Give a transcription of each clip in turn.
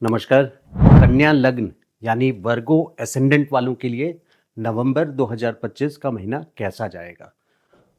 नमस्कार। कन्या लग्न यानी वर्गो एसेंडेंट वालों के लिए नवंबर 2025 का महीना कैसा जाएगा।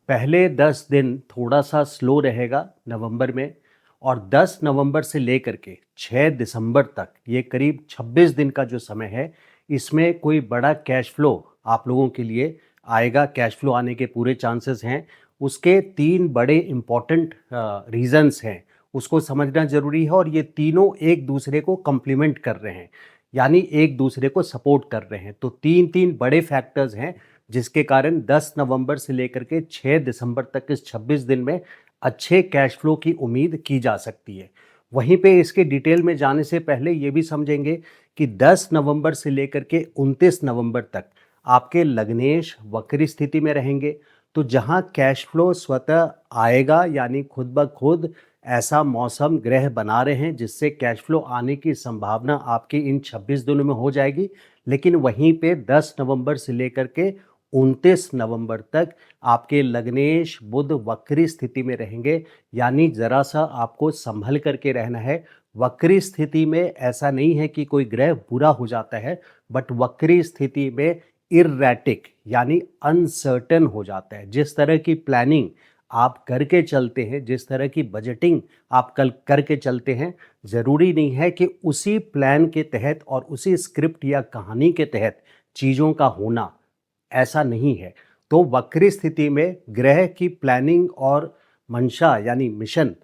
पहले 10 दिन थोड़ा सा स्लो रहेगा नवंबर में, और 10 नवंबर से लेकर के 6 दिसंबर तक ये करीब 26 दिन का जो समय है, इसमें कोई बड़ा कैश फ्लो आप लोगों के लिए आएगा। कैश फ्लो आने के पूरे चांसेस हैं। उसके 3 बड़े इम्पॉर्टेंट रीजंस हैं, उसको समझना ज़रूरी है। और ये तीनों एक दूसरे को कम्प्लीमेंट कर रहे हैं, यानी एक दूसरे को सपोर्ट कर रहे हैं। तो तीन बड़े फैक्टर्स हैं जिसके कारण 10 नवंबर से लेकर के 6 दिसंबर तक इस 26 दिन में अच्छे कैश फ्लो की उम्मीद की जा सकती है। वहीं पे इसके डिटेल में जाने से पहले ये भी समझेंगे कि 10 नवंबर से लेकर के 29 नवंबर तक आपके लग्नेश वक्री स्थिति में रहेंगे। तो जहां कैश फ्लो स्वतः आएगा, यानी खुद ब खुद ऐसा मौसम ग्रह बना रहे हैं जिससे कैश फ्लो आने की संभावना आपकी इन 26 दिनों में हो जाएगी। लेकिन वहीं पे 10 नवंबर से लेकर के 29 नवंबर तक आपके लग्नेश बुध वक्री स्थिति में रहेंगे, यानी जरा सा आपको संभल करके रहना है। वक्री स्थिति में ऐसा नहीं है कि कोई ग्रह बुरा हो जाता है, बट वक्री स्थिति में इरैटिक यानी अनसर्टेन हो जाता है। जिस तरह की प्लानिंग आप करके चलते हैं, जिस तरह की बजटिंग आप कल करके चलते हैं, ज़रूरी नहीं है कि उसी प्लान के तहत और उसी स्क्रिप्ट या कहानी के तहत चीज़ों का होना, ऐसा नहीं है। तो वक्री स्थिति में ग्रह की प्लानिंग और मंशा यानी मिशन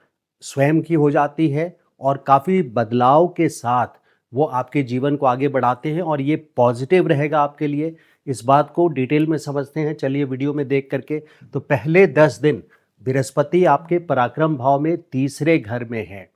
स्वयं की हो जाती है, और काफ़ी बदलाव के साथ वो आपके जीवन को आगे बढ़ाते हैं, और ये पॉजिटिव रहेगा आपके लिए। इस बात को डिटेल में समझते हैं, चलिए वीडियो में देख करके। तो पहले 10 दिन बृहस्पति आपके पराक्रम भाव में तीसरे घर में है,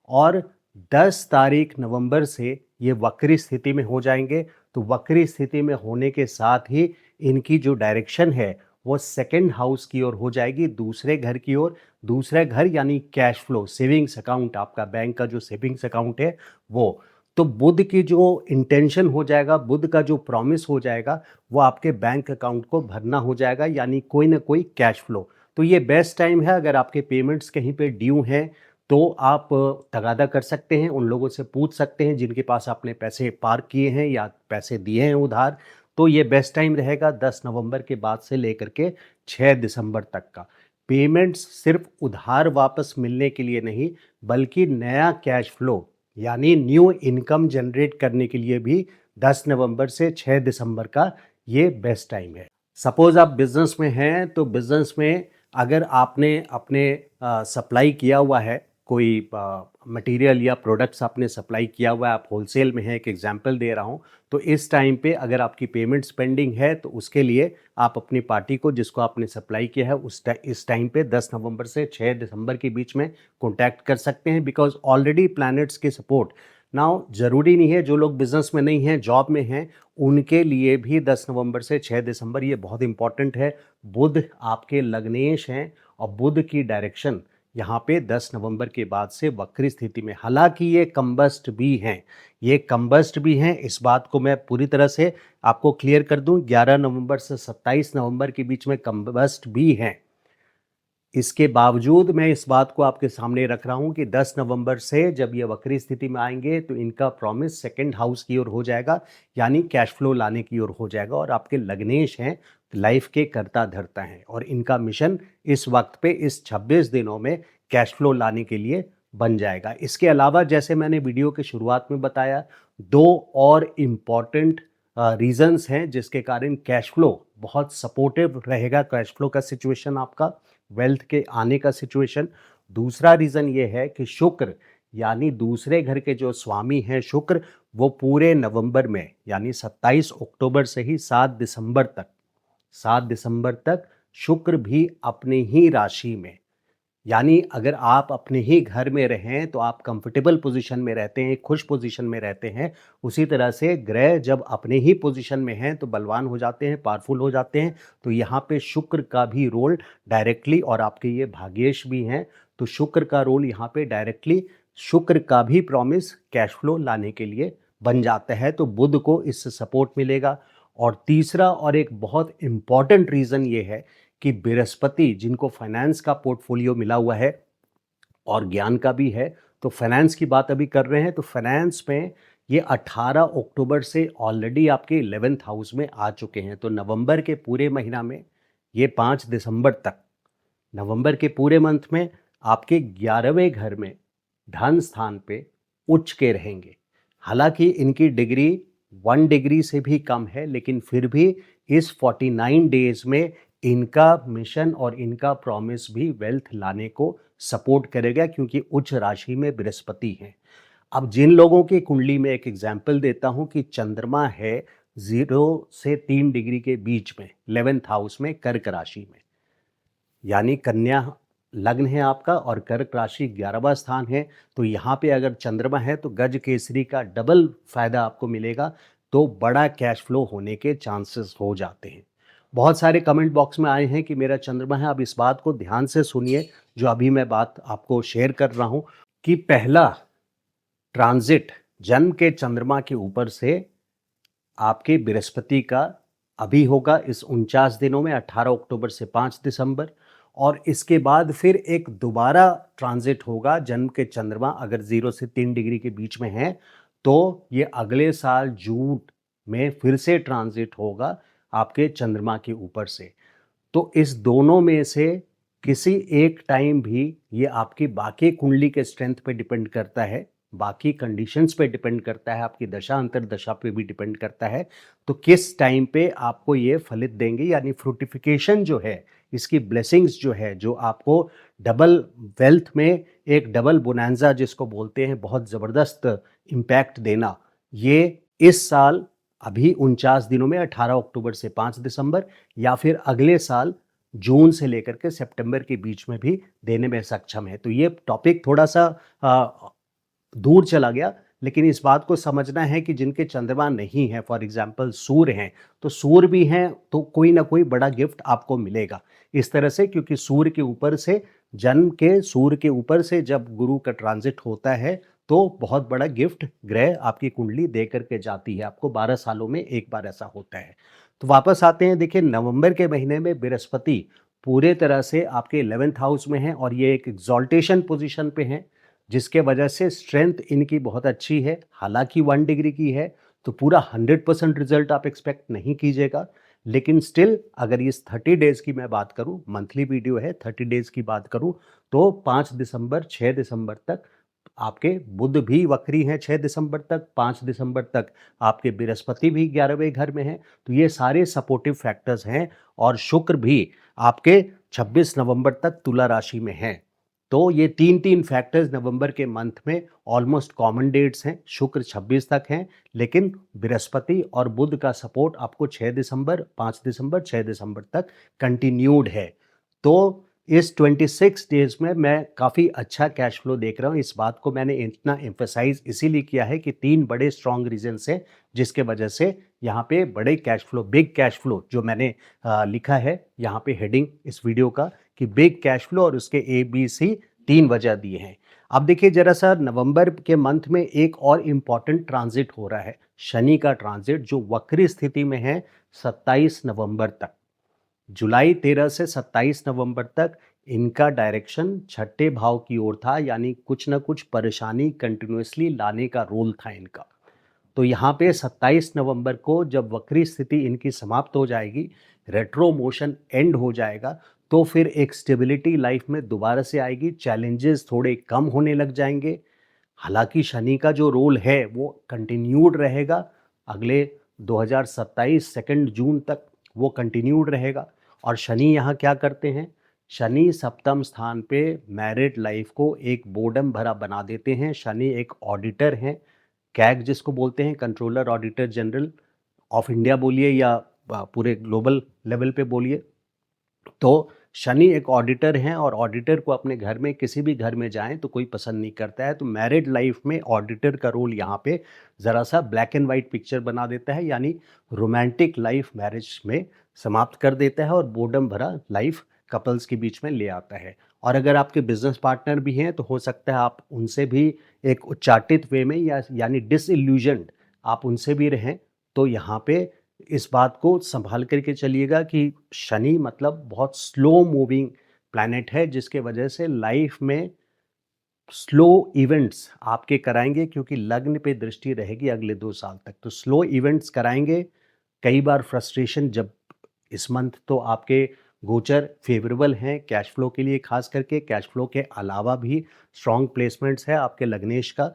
और 10 तारीख नवंबर से ये वक्री स्थिति में हो जाएंगे। तो वक्री स्थिति में होने के साथ ही इनकी जो डायरेक्शन है वो सेकंड हाउस की ओर हो जाएगी, दूसरे घर की ओर। दूसरा घर यानी कैश फ्लो, सेविंग्स अकाउंट, आपका बैंक का जो सेविंग्स अकाउंट है वो। तो बुध की जो इंटेंशन हो जाएगा, बुध का जो प्रॉमिस हो जाएगा, वो आपके बैंक अकाउंट को भरना हो जाएगा, यानी कोई ना कोई कैश फ्लो। तो ये बेस्ट टाइम है। अगर आपके पेमेंट्स कहीं पे ड्यू हैं तो आप तगादा कर सकते हैं, उन लोगों से पूछ सकते हैं जिनके पास आपने पैसे पार्क किए हैं या पैसे दिए हैं उधार। तो ये बेस्ट टाइम रहेगा 10 नवंबर के बाद से लेकर के 6 दिसंबर तक का। पेमेंट्स सिर्फ उधार वापस मिलने के लिए नहीं, बल्कि नया कैश फ्लो यानी न्यू इनकम जनरेट करने के लिए भी 10 नवंबर से 6 दिसंबर का ये बेस्ट टाइम है। सपोज आप बिजनेस में हैं, तो बिजनेस में अगर आपने अपने सप्लाई किया हुआ है, कोई मटेरियल या प्रोडक्ट्स आपने सप्लाई किया हुआ है, आप होलसेल में हैं, एक एग्जांपल दे रहा हूं, तो इस टाइम पे अगर आपकी पेमेंट्स पेंडिंग है तो उसके लिए आप अपनी पार्टी को जिसको आपने सप्लाई किया है इस टाइम पे 10 नवंबर से 6 दिसंबर के बीच में कॉन्टैक्ट कर सकते हैं, बिकॉज ऑलरेडी प्लैनेट्स के सपोर्ट। नाउ ज़रूरी नहीं है जो लोग बिजनेस में नहीं हैं, जॉब में हैं, उनके लिए भी 10 नवंबर से 6 दिसंबर ये बहुत इंपॉर्टेंट है। बुध आपके लग्नेश हैं, और बुध की डायरेक्शन यहाँ पे 10 नवंबर के बाद से वक्री स्थिति में। हालांकि ये कंबस्ट भी हैं, ये कंबस्ट भी हैं, इस बात को मैं पूरी तरह से आपको क्लियर कर दूं। 11 नवंबर से 27 नवंबर के बीच में कंबस्ट भी हैं। इसके बावजूद मैं इस बात को आपके सामने रख रहा हूं कि 10 नवंबर से जब ये वक्री स्थिति में आएंगे तो इनका प्रॉमिस सेकंड हाउस की ओर हो जाएगा, यानी कैश फ्लो लाने की ओर हो जाएगा। और आपके लग्नेश हैं, लाइफ के करता धरता हैं, और इनका मिशन इस वक्त पे इस 26 दिनों में कैश फ्लो लाने के लिए बन जाएगा। इसके अलावा जैसे मैंने वीडियो के शुरुआत में बताया, 2 और इम्पॉर्टेंट रीजंस हैं जिसके कारण कैश फ्लो बहुत सपोर्टिव रहेगा। कैश फ्लो का सिचुएशन, आपका वेल्थ के आने का सिचुएशन। दूसरा रीज़न ये है कि शुक्र यानी दूसरे घर के जो स्वामी हैं शुक्र, वो पूरे नवंबर में यानी 27 अक्टूबर से ही 7 दिसंबर तक शुक्र भी अपनी ही राशि में, यानी अगर आप अपने ही घर में रहें तो आप कंफर्टेबल पोजीशन में रहते हैं, खुश पोजीशन में रहते हैं। उसी तरह से ग्रह जब अपने ही पोजीशन में हैं तो बलवान हो जाते हैं, पावरफुल हो जाते हैं। तो यहाँ पे शुक्र का भी रोल डायरेक्टली, और आपके ये भाग्येश भी हैं, तो शुक्र का रोल यहाँ पे डायरेक्टली, शुक्र का भी प्रॉमिस कैश फ्लो लाने के लिए बन जाता है। तो बुध को इससे सपोर्ट मिलेगा। और तीसरा और एक बहुत इंपॉर्टेंट रीज़न ये है कि बृहस्पति, जिनको फाइनेंस का पोर्टफोलियो मिला हुआ है और ज्ञान का भी है, तो फाइनेंस की बात अभी कर रहे हैं, तो फाइनेंस में ये 18 अक्टूबर से ऑलरेडी आपके 11th हाउस में आ चुके हैं। तो नवंबर के पूरे महीना में ये 5 दिसंबर तक, नवंबर के पूरे मंथ में आपके 11वें घर में धन स्थान पे उच्च के रहेंगे। हालांकि इनकी डिग्री 1 डिग्री से भी कम है, लेकिन फिर भी इस 49 डेज में इनका मिशन और इनका प्रॉमिस भी वेल्थ लाने को सपोर्ट करेगा, क्योंकि उच्च राशि में बृहस्पति है। अब जिन लोगों की कुंडली में एक एग्जाम्पल देता हूं कि चंद्रमा है 0 से 3 डिग्री के बीच में 11th हाउस में कर्क राशि में, यानी कन्या लग्न है आपका और कर्क राशि 11वां स्थान है, तो यहाँ पे अगर चंद्रमा है तो गज केसरी का डबल फायदा आपको मिलेगा। तो बड़ा कैश फ्लो होने के चांसेस हो जाते हैं। बहुत सारे कमेंट बॉक्स में आए हैं कि मेरा चंद्रमा है। अब इस बात को ध्यान से सुनिए जो अभी मैं बात आपको शेयर कर रहा हूँ, कि पहला ट्रांजिट जन्म के चंद्रमा के ऊपर से आपके बृहस्पति का अभी होगा इस 49 दिनों में, 18 अक्टूबर से 5 दिसंबर। और इसके बाद फिर एक दोबारा ट्रांजिट होगा जन्म के चंद्रमा अगर 0 से 3 डिग्री के बीच में है, तो ये अगले साल जून में फिर से ट्रांजिट होगा आपके चंद्रमा के ऊपर से। तो इस दोनों में से किसी एक टाइम भी, ये आपकी बाकी कुंडली के स्ट्रेंथ पे डिपेंड करता है, बाकी कंडीशंस पे डिपेंड करता है, आपकी दशा अंतर दशा पे भी डिपेंड करता है, तो किस टाइम पे आपको ये फलित देंगे, यानी फ्रूटिफिकेशन जो है, इसकी ब्लेसिंग्स जो है, जो आपको डबल वेल्थ में एक डबल बोनांजा जिसको बोलते हैं, बहुत ज़बरदस्त इम्पैक्ट देना, ये इस साल अभी 49 दिनों में 18 अक्टूबर से 5 दिसंबर या फिर अगले साल जून से लेकर के सितंबर के बीच में भी देने में सक्षम है। तो ये टॉपिक थोड़ा सा दूर चला गया, लेकिन इस बात को समझना है कि जिनके चंद्रमा नहीं है, फॉर एग्जांपल सूर्य हैं, तो सूर्य भी हैं तो कोई ना कोई बड़ा गिफ्ट आपको मिलेगा इस तरह से, क्योंकि सूर्य के ऊपर से, जन्म के सूर्य के ऊपर से जब गुरु का ट्रांजिट होता है तो बहुत बड़ा गिफ्ट ग्रह आपकी कुंडली दे करके जाती है आपको। 12 सालों में एक बार ऐसा होता है। तो वापस आते हैं, देखिए नवंबर के महीने में बृहस्पति पूरे तरह से आपके 11th हाउस में है और ये एक एग्जॉल्टेशन पोजीशन पे है, जिसके वजह से स्ट्रेंथ इनकी बहुत अच्छी है। हालांकि 1 डिग्री की है तो पूरा 100% रिजल्ट आप एक्सपेक्ट नहीं कीजिएगा, लेकिन स्टिल अगर इस 30 डेज की मैं बात करूं, मंथली वीडियो है, 30 डेज की बात करूं तो 5 दिसंबर 6 दिसंबर तक आपके बुध भी वक्री हैं, 6 दिसंबर तक, 5 दिसंबर तक आपके बृहस्पति भी 11वें घर में हैं। तो ये सारे सपोर्टिव फैक्टर्स हैं और शुक्र भी आपके 26 नवंबर तक तुला राशि में हैं। तो ये तीन फैक्टर्स नवंबर के मंथ में ऑलमोस्ट कॉमन डेट्स हैं। शुक्र 26 तक हैं, लेकिन बृहस्पति और बुध का सपोर्ट आपको 6 दिसंबर, 5 दिसंबर, 6 दिसंबर तक कंटिन्यूड है। तो इस 26 डेज में मैं काफ़ी अच्छा कैश फ्लो देख रहा हूँ। इस बात को मैंने इतना एम्फेसाइज इसीलिए किया है कि 3 बड़े स्ट्रॉन्ग रीजंस हैं जिसके वजह से यहाँ पे बड़े cash flow, big cash flow जो मैंने लिखा है यहाँ पे हेडिंग इस वीडियो का, कि बिग कैश फ्लो, और उसके ABC 3 वजह दिए हैं। अब देखिए जरा सा, नवंबर के मंथ में एक और इम्पॉर्टेंट ट्रांजिट हो रहा है, शनि का ट्रांजिट, जो वक्री स्थिति में है 27 नवंबर तक। जुलाई 13 से 27 नवंबर तक इनका डायरेक्शन छठे भाव की ओर था, यानी कुछ ना कुछ परेशानी कंटिन्यूसली लाने का रोल था इनका। तो यहाँ पे 27 नवंबर को जब वक्री स्थिति इनकी समाप्त हो जाएगी, रेट्रो मोशन एंड हो जाएगा, तो फिर एक स्टेबिलिटी लाइफ में दोबारा से आएगी, चैलेंजेस थोड़े कम होने लग जाएंगे। हालांकि शनि का जो रोल है वो कंटिन्यूड रहेगा, अगले 2027 2 जून तक वो कंटिन्यूड रहेगा। और शनि यहाँ क्या करते हैं, शनि सप्तम स्थान पे मैरिड लाइफ को एक बोर्डम भरा बना देते हैं। शनि एक ऑडिटर हैं, कैग जिसको बोलते हैं, controller auditor general of India बोलिए या पूरे ग्लोबल लेवल पे बोलिए। तो शनि एक ऑडिटर हैं और ऑडिटर को अपने घर में, किसी भी घर में जाएं तो कोई पसंद नहीं करता है। तो मैरिड लाइफ में ऑडिटर का रोल यहाँ पे ज़रा सा ब्लैक एंड वाइट पिक्चर बना देता है, यानी रोमांटिक लाइफ मैरिज में समाप्त कर देता है और बोर्डम भरा लाइफ कपल्स के बीच में ले आता है। और अगर आपके बिजनेस पार्टनर भी हैं तो हो सकता है आप उनसे भी एक उच्चाटित वे में यानी डिसइल्यूजन्ड आप उनसे भी रहें। तो यहाँ पे इस बात को संभाल करके चलिएगा कि शनि मतलब बहुत स्लो मूविंग प्लैनेट है, जिसके वजह से लाइफ में स्लो इवेंट्स आपके कराएंगे, क्योंकि लग्न पे दृष्टि रहेगी अगले 2 साल तक, तो स्लो इवेंट्स कराएंगे। कई बार फ्रस्ट्रेशन, जब इस मंथ तो आपके गोचर फेवरेबल हैं कैश फ्लो के लिए, खास करके कैश फ्लो के अलावा भी स्ट्रॉन्ग प्लेसमेंट्स है आपके लग्नेश का,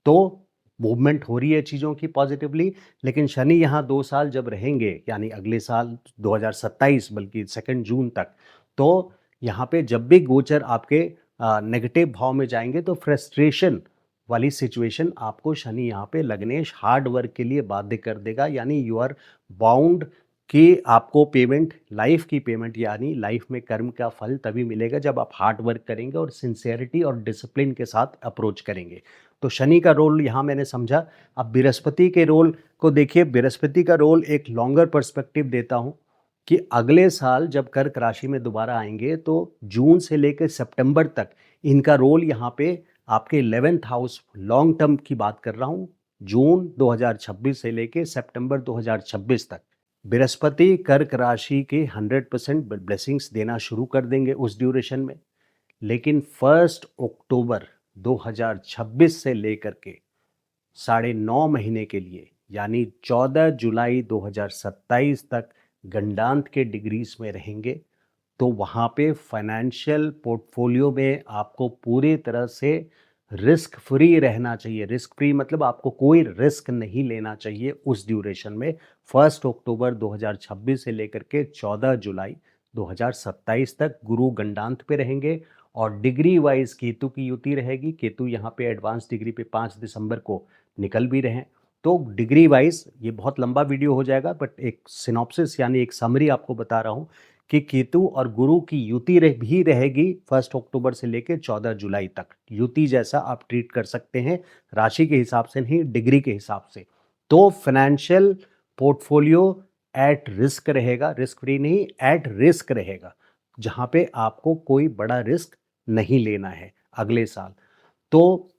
तो मूवमेंट हो रही है चीज़ों की पॉजिटिवली। लेकिन शनि यहाँ 2 साल जब रहेंगे, यानी अगले साल 2027, बल्कि 2 जून तक, तो यहाँ पे जब भी गोचर आपके नेगेटिव भाव में जाएंगे तो फ्रस्ट्रेशन वाली सिचुएशन आपको शनि यहाँ पे लग्नेश हार्ड वर्क के लिए बाध्य कर देगा। यानी यू आर बाउंड कि आपको पेमेंट, लाइफ की पेमेंट, यानी लाइफ में कर्म का फल तभी मिलेगा जब आप हार्ड वर्क करेंगे और सिंसियरिटी और डिसिप्लिन के साथ अप्रोच करेंगे। तो शनि का रोल यहाँ मैंने समझा। अब बृहस्पति के रोल को देखिए। बृहस्पति का रोल एक लॉन्गर पर्सपेक्टिव देता हूँ कि अगले साल जब कर्क राशि में दोबारा आएंगे तो जून से लेकर सितंबर तक इनका रोल यहाँ पे आपके 11th हाउस, लॉन्ग टर्म की बात कर रहा हूँ, जून 2026 से लेकर सितंबर 2026 तक बृहस्पति कर्क राशि के 100% ब्लेसिंग्स देना शुरू कर देंगे उस ड्यूरेशन में। लेकिन 1 अक्टूबर 2026 से लेकर के 9.5 महीने के लिए, यानी 14 जुलाई 2027 तक गंडांत के डिग्रीज में रहेंगे। तो वहाँ पे फाइनेंशियल पोर्टफोलियो में आपको पूरी तरह से रिस्क फ्री रहना चाहिए। रिस्क फ्री मतलब आपको कोई रिस्क नहीं लेना चाहिए उस ड्यूरेशन में। 1 अक्टूबर 2026 से लेकर के 14 जुलाई 2027 तक गुरु गंडांत पे रहेंगे और डिग्री वाइज केतु की युति रहेगी। केतु यहाँ पे एडवांस डिग्री पे 5 दिसंबर को निकल भी रहे हैं। तो डिग्री वाइज ये बहुत लंबा वीडियो हो जाएगा, बट एक सिनॉप्सिस यानी एक समरी आपको बता रहा हूँ कि केतु और गुरु की युति भी रहेगी 1 अक्टूबर से लेकर 14 जुलाई तक। युति जैसा आप ट्रीट कर सकते हैं, राशि के हिसाब से नहीं, डिग्री के हिसाब से। तो फाइनेंशियल पोर्टफोलियो एट रिस्क रहेगा, रिस्क फ्री नहीं, एट रिस्क रहेगा, जहां पे आपको कोई बड़ा रिस्क नहीं लेना है अगले साल। तो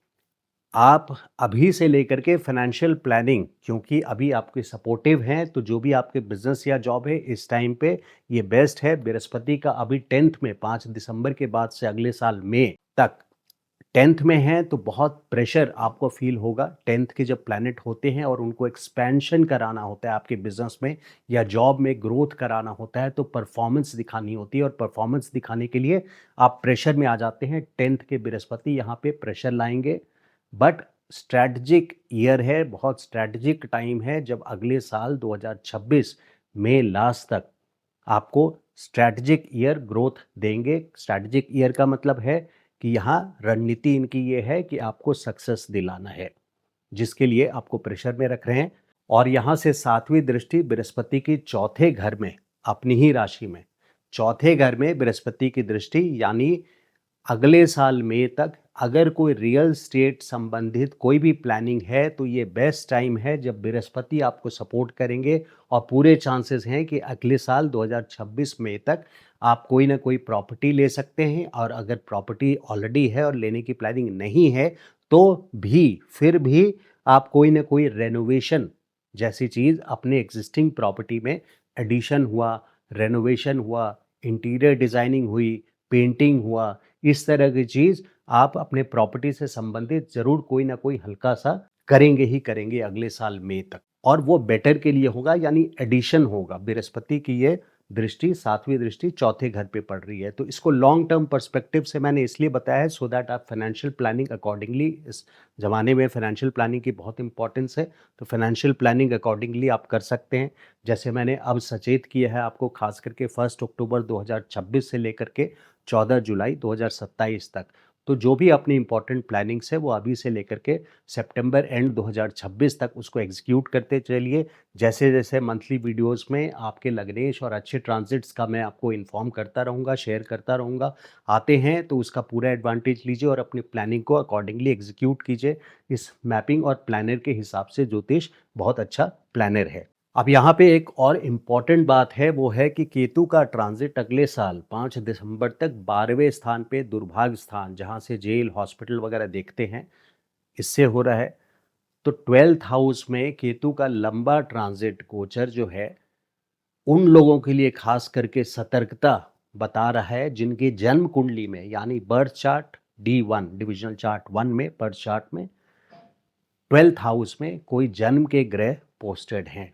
आप अभी से लेकर के फाइनेंशियल प्लानिंग, क्योंकि अभी आपके सपोर्टिव हैं, तो जो भी आपके बिजनेस या जॉब है इस टाइम पे ये बेस्ट है। बृहस्पति का अभी 10th में, 5 दिसंबर के बाद से अगले साल मई तक 10th में है, तो बहुत प्रेशर आपको फील होगा। 10th के जब प्लैनेट होते हैं और उनको एक्सपेंशन कराना होता है आपके बिजनेस में या जॉब में ग्रोथ कराना होता है, तो परफॉर्मेंस दिखानी होती है, और परफॉर्मेंस दिखाने के लिए आप प्रेशर में आ जाते हैं। 10th के बृहस्पति यहाँ पे प्रेशर लाएंगे। बट स्ट्रैटेजिक ईयर है, बहुत स्ट्रैटेजिक टाइम है, जब अगले साल 2026 में लास्ट तक आपको स्ट्रैटेजिक ईयर ग्रोथ देंगे। स्ट्रैटेजिक ईयर का मतलब है कि यहाँ रणनीति इनकी ये है कि आपको सक्सेस दिलाना है, जिसके लिए आपको प्रेशर में रख रहे हैं। और यहाँ से 7वीं दृष्टि बृहस्पति की चौथे घर में, अपनी ही राशि में चौथे घर में बृहस्पति की दृष्टि, यानी अगले साल मई तक अगर कोई रियल स्टेट संबंधित कोई भी प्लानिंग है तो ये बेस्ट टाइम है जब बृहस्पति आपको सपोर्ट करेंगे। और पूरे चांसेस हैं कि अगले साल 2026 मई तक आप कोई ना कोई प्रॉपर्टी ले सकते हैं। और अगर प्रॉपर्टी ऑलरेडी है और लेने की प्लानिंग नहीं है तो भी फिर भी आप कोई ना कोई रेनोवेशन जैसी चीज़ अपने एग्जिस्टिंग प्रॉपर्टी में, एडिशन हुआ, रेनोवेशन हुआ, इंटीरियर डिज़ाइनिंग हुई, पेंटिंग हुआ, इस तरह की चीज़ आप अपने प्रॉपर्टी से संबंधित ज़रूर कोई ना कोई हल्का सा करेंगे ही करेंगे अगले साल मई तक। और वो बेटर के लिए होगा, यानी एडिशन होगा। बृहस्पति की ये दृष्टि, 7वीं दृष्टि चौथे घर पे पड़ रही है, तो इसको लॉन्ग टर्म पर्सपेक्टिव से मैंने इसलिए बताया है सो दैट आप फाइनेंशियल प्लानिंग अकॉर्डिंगली, इस ज़माने में फाइनेंशियल प्लानिंग की बहुत इंपॉर्टेंस है, तो फाइनेंशियल प्लानिंग अकॉर्डिंगली आप कर सकते हैं। जैसे मैंने अब सचेत किया है आपको, खास करके 1 अक्टूबर 2026 से लेकर के 14 जुलाई 2027 तक, तो जो भी अपनी इंपॉर्टेंट प्लानिंग्स है वो अभी से लेकर के सितंबर एंड 2026 तक उसको एग्जीक्यूट करते चलिए। जैसे जैसे मंथली वीडियोस में आपके लग्नेश और अच्छे ट्रांजिट्स का मैं आपको इन्फॉर्म करता रहूँगा, शेयर करता रहूँगा, आते हैं तो उसका पूरा एडवांटेज लीजिए और अपनी प्लानिंग को अकॉर्डिंगली एग्जीक्यूट कीजिए। इस मैपिंग और प्लानर के हिसाब से ज्योतिष बहुत अच्छा प्लानर है। अब यहाँ पे एक और इम्पॉर्टेंट बात है, वो है कि केतु का ट्रांजिट अगले साल 5 दिसंबर तक 12वें स्थान पे, दुर्भाग्य स्थान जहाँ से जेल, हॉस्पिटल वगैरह देखते हैं, इससे हो रहा है। तो 12th हाउस में केतु का लंबा ट्रांजिट गोचर जो है, उन लोगों के लिए खास करके सतर्कता बता रहा है जिनकी जन्म कुंडली में, यानी birth chart D1 divisional chart 1 में, पर चार्ट में 12th हाउस में कोई जन्म के ग्रह पोस्टेड हैं।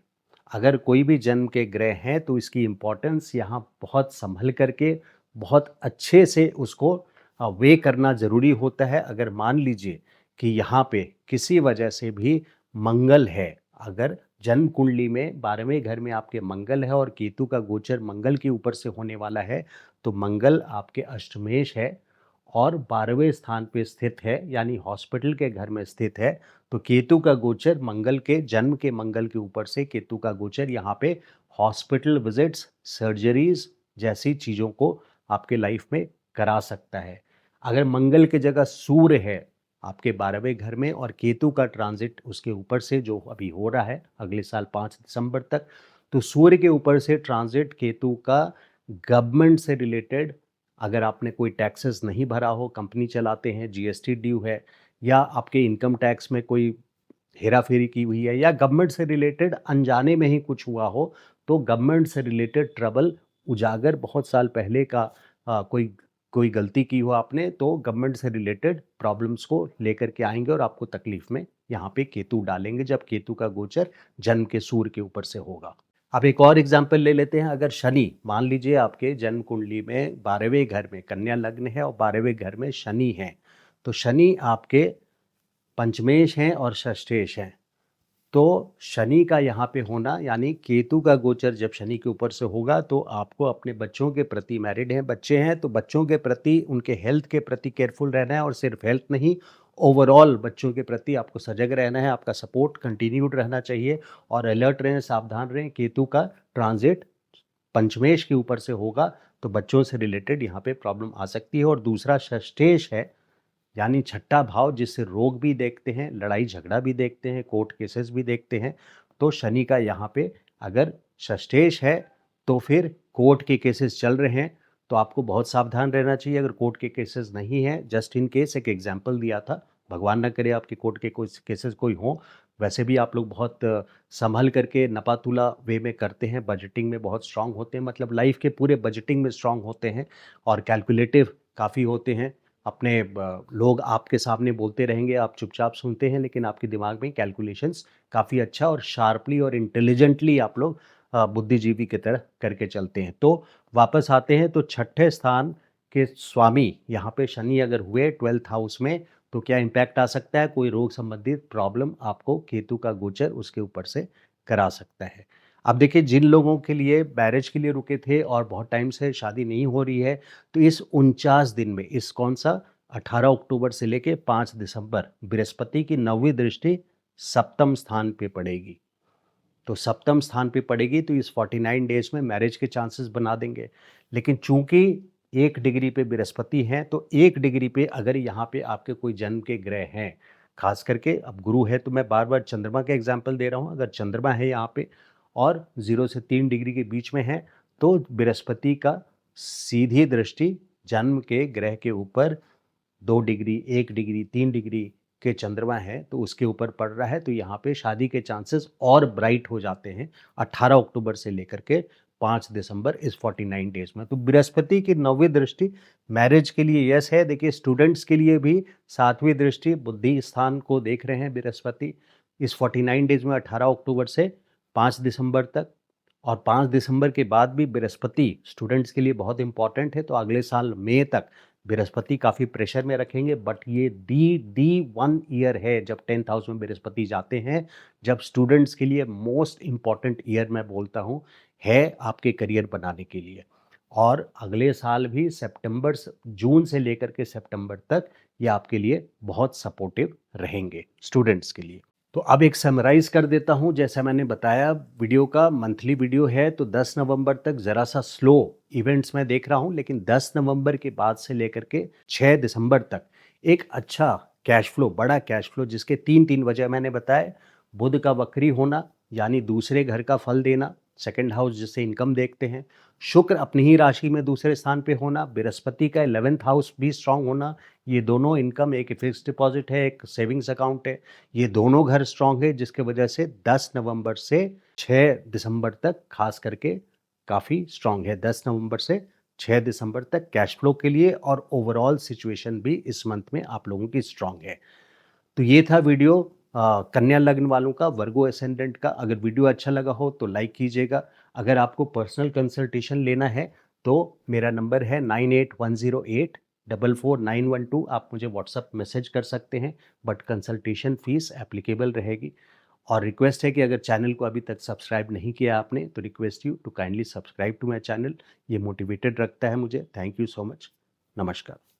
अगर कोई भी जन्म के ग्रह हैं तो इसकी इम्पोर्टेंस यहाँ बहुत संभल करके बहुत अच्छे से उसको वे करना ज़रूरी होता है। अगर मान लीजिए कि यहाँ पे किसी वजह से भी मंगल है, अगर जन्म कुंडली में 12वें घर में आपके मंगल है और केतु का गोचर मंगल के ऊपर से होने वाला है, तो मंगल आपके अष्टमेश है और 12वें स्थान पे स्थित है, यानी हॉस्पिटल के घर में स्थित है। तो केतु का गोचर मंगल के जन्म के मंगल के ऊपर से केतु का गोचर यहाँ पे हॉस्पिटल विजिट्स, सर्जरीज जैसी चीज़ों को आपके लाइफ में करा सकता है। अगर मंगल की जगह सूर्य है आपके 12वें घर में और केतु का ट्रांजिट उसके ऊपर से जो अभी हो रहा है अगले साल 5 दिसंबर तक, तो सूर्य के ऊपर से ट्रांजिट केतु का गवर्नमेंट से रिलेटेड, अगर आपने कोई टैक्सेस नहीं भरा हो, कंपनी चलाते हैं, जीएसटी ड्यू है, या आपके इनकम टैक्स में कोई हेरा फेरी की हुई है, या गवर्नमेंट से रिलेटेड अनजाने में ही कुछ हुआ हो, तो गवर्नमेंट से रिलेटेड ट्रबल उजागर बहुत साल पहले का कोई गलती की हो आपने, तो गवर्नमेंट से रिलेटेड प्रॉब्लम्स को लेकर के आएंगे और आपको तकलीफ में यहाँ पे केतु डालेंगे जब केतु का गोचर जन्म के सूर्य के ऊपर से होगा। अब एक और एग्जाम्पल ले लेते हैं। अगर शनि, मान लीजिए आपके जन्म कुंडली में 12वें घर में कन्या लग्न है और 12वें घर में शनि है, तो शनि आपके पंचमेश हैं और षष्ठेश हैं। तो शनि का यहाँ पे होना, यानी केतु का गोचर जब शनि के ऊपर से होगा तो आपको अपने बच्चों के प्रति, मैरिड हैं, बच्चे हैं, तो बच्चों के प्रति, उनके हेल्थ के प्रति केयरफुल रहना है। और सिर्फ हेल्थ नहीं, ओवरऑल बच्चों के प्रति आपको सजग रहना है, आपका सपोर्ट कंटिन्यूड रहना चाहिए और अलर्ट रहें, सावधान रहें। केतु का ट्रांजिट पंचमेश के ऊपर से होगा तो बच्चों से रिलेटेड यहाँ पे प्रॉब्लम आ सकती है। और दूसरा षष्ठेश है, यानी छठा भाव, जिससे रोग भी देखते हैं, लड़ाई झगड़ा भी देखते हैं, कोर्ट केसेस भी देखते हैं। तो शनि का यहाँ पे अगर षष्ठेश है तो फिर कोर्ट के केसेस चल रहे हैं तो आपको बहुत सावधान रहना चाहिए। अगर कोर्ट के केसेस नहीं है, जस्ट इन केस एक एग्जाम्पल दिया था, भगवान ना करे आपके कोर्ट के कोई केसेस कोई हों। वैसे भी आप लोग बहुत संभल करके नपातुला वे में करते हैं, बजटिंग में बहुत स्ट्रांग होते हैं, मतलब लाइफ के पूरे बजटिंग में स्ट्रांग होते हैं और कैलकुलेटिव काफ़ी होते हैं। अपने लोग आपके सामने बोलते रहेंगे, आप चुपचाप सुनते हैं, लेकिन आपके दिमाग में कैलकुलेशंस काफ़ी अच्छा और शार्पली और इंटेलिजेंटली आप लोग बुद्धिजीवी की तरह करके चलते हैं। तो वापस आते हैं, तो छठे स्थान के स्वामी यहाँ पे शनि अगर हुए 12th हाउस में, तो क्या इम्पैक्ट आ सकता है? कोई रोग संबंधित प्रॉब्लम आपको केतु का गोचर उसके ऊपर से करा सकता है। अब देखिए, जिन लोगों के लिए मैरिज के लिए रुके थे और बहुत टाइम से शादी नहीं हो रही है, तो इस 49 दिन में, इस कौन सा 18 अक्टूबर से लेके 5 दिसंबर, बृहस्पति की 9वीं दृष्टि सप्तम स्थान पे पड़ेगी। तो सप्तम स्थान पे पड़ेगी तो इस 49 डेज में मैरिज के चांसेस बना देंगे। लेकिन चूंकि 1 डिग्री पे बृहस्पति हैं, तो 1 डिग्री पे अगर यहाँ पे आपके कोई जन्म के ग्रह हैं, खास करके अब गुरु है, तो मैं बार बार चंद्रमा का एग्जाम्पल दे रहा हूँ। अगर चंद्रमा है यहाँ पे और 0 से 3 डिग्री के बीच में है, तो बृहस्पति का सीधी दृष्टि जन्म के ग्रह के ऊपर 2 डिग्री, 1 डिग्री, 3 डिग्री के चंद्रमा है तो उसके ऊपर पड़ रहा है, तो यहाँ पे शादी के चांसेस और ब्राइट हो जाते हैं 18 अक्टूबर से लेकर के 5 दिसंबर, इस 49 डेज में। तो बृहस्पति की 9वीं दृष्टि मैरिज के लिए यस है। देखिए, स्टूडेंट्स के लिए भी 7वीं दृष्टि बुद्धि स्थान को देख रहे हैं बृहस्पति इस 49 डेज में, 18 अक्टूबर से 5 दिसंबर तक। और 5 दिसंबर के बाद भी बृहस्पति स्टूडेंट्स के लिए बहुत इंपॉर्टेंट है, तो अगले साल मई तक बृहस्पति काफ़ी प्रेशर में रखेंगे। बट ये डी 1 ईयर है जब 10th हाउस में बृहस्पति जाते हैं, जब स्टूडेंट्स के लिए मोस्ट इम्पॉर्टेंट ईयर मैं बोलता हूँ है आपके करियर बनाने के लिए। और अगले साल भी जून से लेकर के सितंबर तक ये आपके लिए बहुत सपोर्टिव रहेंगे स्टूडेंट्स के लिए। तो अब एक समराइज कर देता हूँ। जैसा मैंने बताया, वीडियो का मंथली वीडियो है, तो 10 नवंबर तक ज़रा सा स्लो इवेंट्स मैं देख रहा हूँ, लेकिन 10 नवंबर के बाद से लेकर के 6 दिसंबर तक एक अच्छा कैश फ्लो, बड़ा कैश फ्लो, जिसके 3 वजह मैंने बताया। बुध का वक्री होना, यानी दूसरे घर का फल देना, सेकंड हाउस जिससे इनकम देखते हैं। शुक्र अपनी ही राशि में दूसरे स्थान पे होना, बृहस्पति का 11th हाउस भी स्ट्रांग होना, ये दोनों इनकम, एक फिक्स्ड डिपॉजिट है, एक सेविंग्स अकाउंट है, ये दोनों घर स्ट्रांग है, जिसके वजह से 10 नवंबर से 6 दिसंबर तक खास करके काफ़ी स्ट्रांग है। 10 नवंबर से 6 दिसंबर तक कैश फ्लो के लिए, और ओवरऑल सिचुएशन भी इस मंथ में आप लोगों की स्ट्रांग है। तो ये था वीडियो कन्या लग्न वालों का, वर्गो एसेंडेंट का। अगर वीडियो अच्छा लगा हो तो लाइक कीजिएगा। अगर आपको पर्सनल कंसल्टेशन लेना है तो मेरा नंबर है 9810844912। आप मुझे व्हाट्सअप मैसेज कर सकते हैं, बट कंसल्टेशन फीस एप्लीकेबल रहेगी। और रिक्वेस्ट है कि अगर चैनल को अभी तक सब्सक्राइब नहीं किया आपने तो request you to kindly subscribe to my channel. ये मोटिवेटेड रखता है मुझे। Thank you so much. नमस्कार।